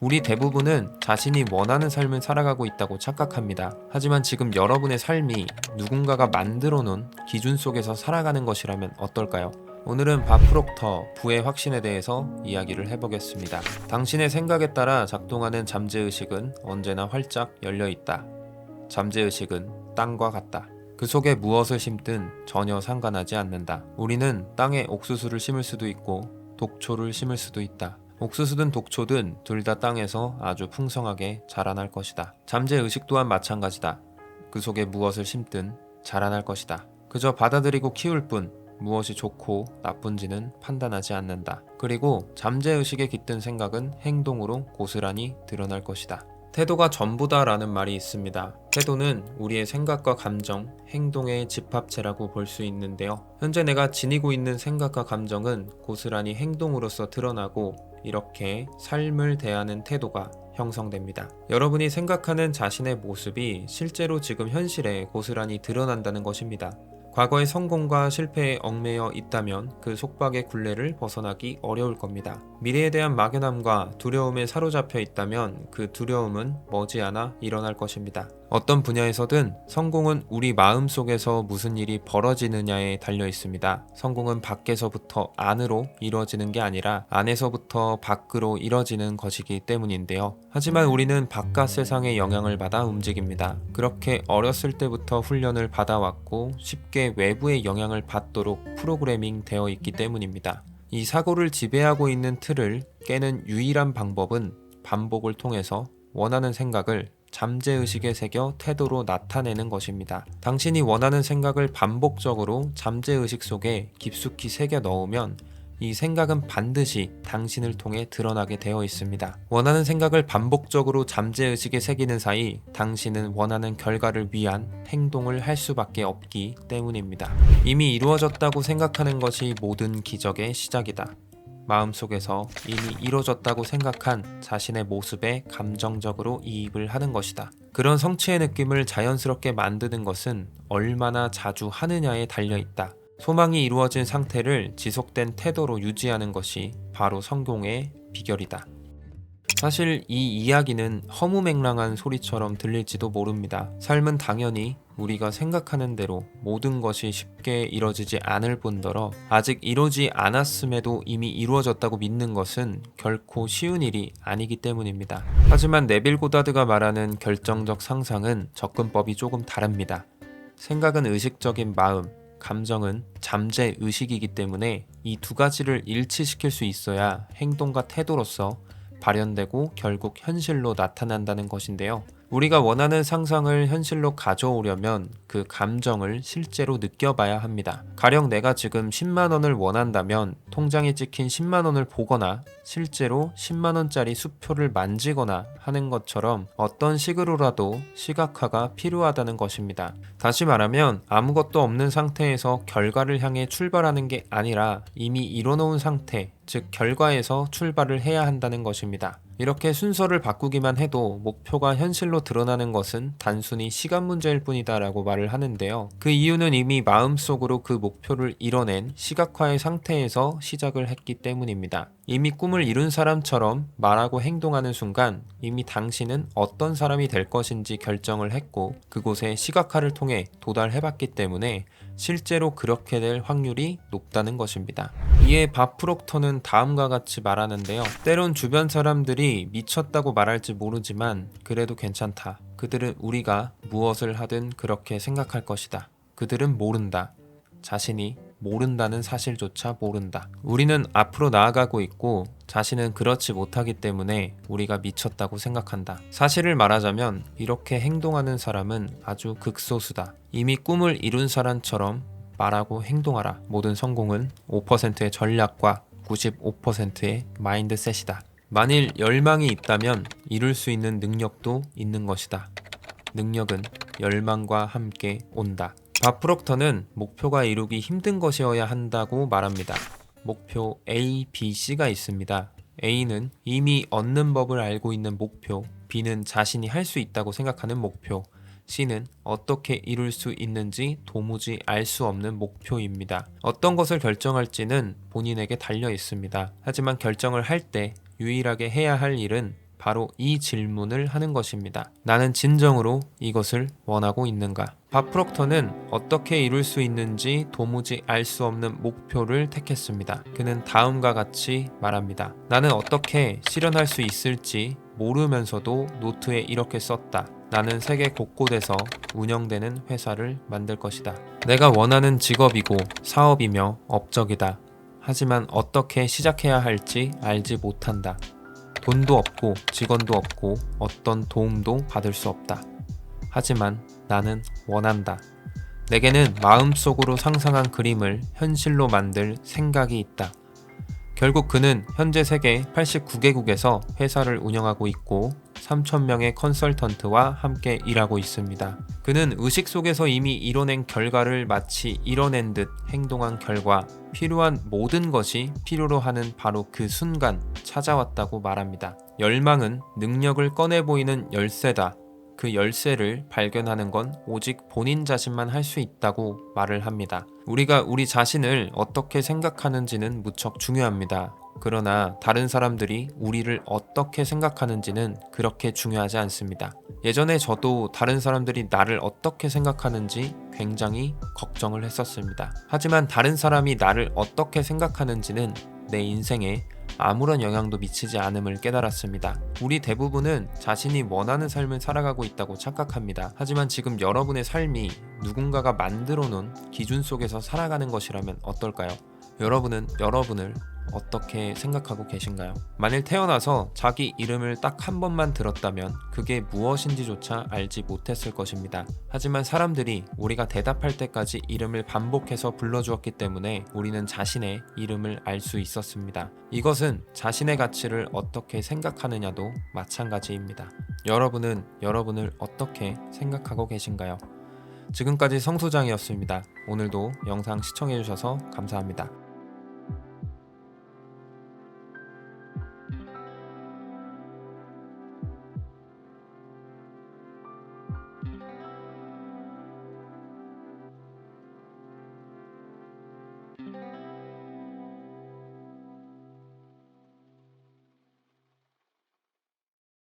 우리 대부분은 자신이 원하는 삶을 살아가고 있다고 착각합니다. 하지만 지금 여러분의 삶이 누군가가 만들어 놓은 기준 속에서 살아가는 것이라면 어떨까요? 오늘은 밥 프록터 부의 확신에 대해서 이야기를 해보겠습니다. 당신의 생각에 따라 작동하는 잠재의식은 언제나 활짝 열려있다. 잠재의식은 땅과 같다. 그 속에 무엇을 심든 전혀 상관하지 않는다. 우리는 땅에 옥수수를 심을 수도 있고 독초를 심을 수도 있다. 옥수수든 독초든 둘 다 땅에서 아주 풍성하게 자라날 것이다. 잠재의식 또한 마찬가지다. 그 속에 무엇을 심든 자라날 것이다. 그저 받아들이고 키울 뿐 무엇이 좋고 나쁜지는 판단하지 않는다. 그리고 잠재의식에 깃든 생각은 행동으로 고스란히 드러날 것이다. 태도가 전부다라는 말이 있습니다. 태도는 우리의 생각과 감정, 행동의 집합체라고 볼 수 있는데요. 현재 내가 지니고 있는 생각과 감정은 고스란히 행동으로서 드러나고 이렇게 삶을 대하는 태도가 형성됩니다. 여러분이 생각하는 자신의 모습이 실제로 지금 현실에 고스란히 드러난다는 것입니다. 과거의 성공과 실패에 얽매여 있다면 그 속박의 굴레를 벗어나기 어려울 겁니다. 미래에 대한 막연함과 두려움에 사로잡혀 있다면 그 두려움은 머지않아 일어날 것입니다. 어떤 분야에서든 성공은 우리 마음속에서 무슨 일이 벌어지느냐에 달려 있습니다. 성공은 밖에서부터 안으로 이루어지는 게 아니라 안에서부터 밖으로 이루어지는 것이기 때문인데요. 하지만 우리는 바깥 세상의 영향을 받아 움직입니다. 그렇게 어렸을 때부터 훈련을 받아왔고 쉽게 외부의 영향을 받도록 프로그래밍 되어 있기 때문입니다. 이 사고를 지배하고 있는 틀을 깨는 유일한 방법은 반복을 통해서 원하는 생각을 잠재의식에 새겨 태도로 나타내는 것입니다. 당신이 원하는 생각을 반복적으로 잠재의식 속에 깊숙이 새겨 넣으면 이 생각은 반드시 당신을 통해 드러나게 되어 있습니다. 원하는 생각을 반복적으로 잠재의식에 새기는 사이 당신은 원하는 결과를 위한 행동을 할 수밖에 없기 때문입니다. 이미 이루어졌다고 생각하는 것이 모든 기적의 시작이다. 마음속에서 이미 이루어졌다고 생각한 자신의 모습에 감정적으로 이입을 하는 것이다. 그런 성취의 느낌을 자연스럽게 만드는 것은 얼마나 자주 하느냐에 달려있다. 소망이 이루어진 상태를 지속된 태도로 유지하는 것이 바로 성공의 비결이다. 사실 이 이야기는 허무맹랑한 소리처럼 들릴지도 모릅니다. 삶은 당연히 우리가 생각하는 대로 모든 것이 쉽게 이루어지지 않을 뿐더러 아직 이루어지지 않았음에도 이미 이루어졌다고 믿는 것은 결코 쉬운 일이 아니기 때문입니다. 하지만 네빌 고다드가 말하는 결정적 상상은 접근법이 조금 다릅니다. 생각은 의식적인 마음, 감정은 잠재의식이기 때문에 이 두 가지를 일치시킬 수 있어야 행동과 태도로서 발현되고 결국 현실로 나타난다는 것인데요. 우리가 원하는 상상을 현실로 가져오려면 그 감정을 실제로 느껴봐야 합니다. 가령 내가 지금 10만 원을 원한다면 통장에 찍힌 10만 원을 보거나 실제로 10만 원짜리 수표를 만지거나 하는 것처럼 어떤 식으로라도 시각화가 필요하다는 것입니다. 다시 말하면 아무것도 없는 상태에서 결과를 향해 출발하는 게 아니라 이미 이뤄놓은 상태, 즉 결과에서 출발을 해야 한다는 것입니다. 이렇게 순서를 바꾸기만 해도 목표가 현실로 드러나는 것은 단순히 시간 문제일 뿐이다 라고 말을 하는데요. 그 이유는 이미 마음속으로 그 목표를 이뤄낸 시각화의 상태에서 시작을 했기 때문입니다. 이미 꿈을 이룬 사람처럼 말하고 행동하는 순간 이미 당신은 어떤 사람이 될 것인지 결정을 했고 그곳에 시각화를 통해 도달해봤기 때문에 실제로 그렇게 될 확률이 높다는 것입니다. 이에 밥 프록터는 다음과 같이 말하는데요. 때론 주변 사람들이 미쳤다고 말할지 모르지만 그래도 괜찮다. 그들은 우리가 무엇을 하든 그렇게 생각할 것이다. 그들은 모른다. 자신이 모른다는 사실조차 모른다. 우리는 앞으로 나아가고 있고 자신은 그렇지 못하기 때문에 우리가 미쳤다고 생각한다. 사실을 말하자면 이렇게 행동하는 사람은 아주 극소수다. 이미 꿈을 이룬 사람처럼 말하고 행동하라. 모든 성공은 5%의 전략과 95%의 마인드셋이다. 만일 열망이 있다면 이룰 수 있는 능력도 있는 것이다. 능력은 열망과 함께 온다. 밥 프록터는 목표가 이루기 힘든 것이어야 한다고 말합니다. 목표 A, B, C가 있습니다. A는 이미 얻는 법을 알고 있는 목표, B는 자신이 할 수 있다고 생각하는 목표, C는 어떻게 이룰 수 있는지 도무지 알 수 없는 목표입니다. 어떤 것을 결정할지는 본인에게 달려 있습니다. 하지만 결정을 할 때 유일하게 해야 할 일은 바로 이 질문을 하는 것입니다. 나는 진정으로 이것을 원하고 있는가? 밥 프록터는 어떻게 이룰 수 있는지 도무지 알 수 없는 목표를 택했습니다. 그는 다음과 같이 말합니다. 나는 어떻게 실현할 수 있을지 모르면서도 노트에 이렇게 썼다. 나는 세계 곳곳에서 운영되는 회사를 만들 것이다. 내가 원하는 직업이고 사업이며 업적이다. 하지만 어떻게 시작해야 할지 알지 못한다. 돈도 없고 직원도 없고 어떤 도움도 받을 수 없다. 하지만 나는 원한다. 내게는 마음속으로 상상한 그림을 현실로 만들 생각이 있다. 결국 그는 현재 세계 89개국에서 회사를 운영하고 있고 3,000명의 컨설턴트와 함께 일하고 있습니다. 그는 의식 속에서 이미 이뤄낸 결과를 마치 이뤄낸 듯 행동한 결과 필요한 모든 것이 필요로 하는 바로 그 순간 찾아왔다고 말합니다. 열망은 능력을 꺼내 보이는 열쇠다. 그 열쇠를 발견하는 건 오직 본인 자신만 할 수 있다고 말을 합니다. 우리가 우리 자신을 어떻게 생각하는지는 무척 중요합니다. 그러나 다른 사람들이 우리를 어떻게 생각하는지는 그렇게 중요하지 않습니다. 예전에 저도 다른 사람들이 나를 어떻게 생각하는지 굉장히 걱정을 했었습니다. 하지만 다른 사람이 나를 어떻게 생각하는지는 내 인생에 아무런 영향도 미치지 않음을 깨달았습니다. 우리 대부분은 자신이 원하는 삶을 살아가고 있다고 착각합니다. 하지만 지금 여러분의 삶이 누군가가 만들어 놓은 기준 속에서 살아가는 것이라면 어떨까요? 여러분은 여러분을 어떻게 생각하고 계신가요? 만일 태어나서 자기 이름을 딱 한 번만 들었다면 그게 무엇인지조차 알지 못했을 것입니다. 하지만 사람들이 우리가 대답할 때까지 이름을 반복해서 불러주었기 때문에 우리는 자신의 이름을 알 수 있었습니다. 이것은 자신의 가치를 어떻게 생각하느냐도 마찬가지입니다. 여러분은 여러분을 어떻게 생각하고 계신가요? 지금까지 성소장이었습니다. 오늘도 영상 시청해주셔서 감사합니다.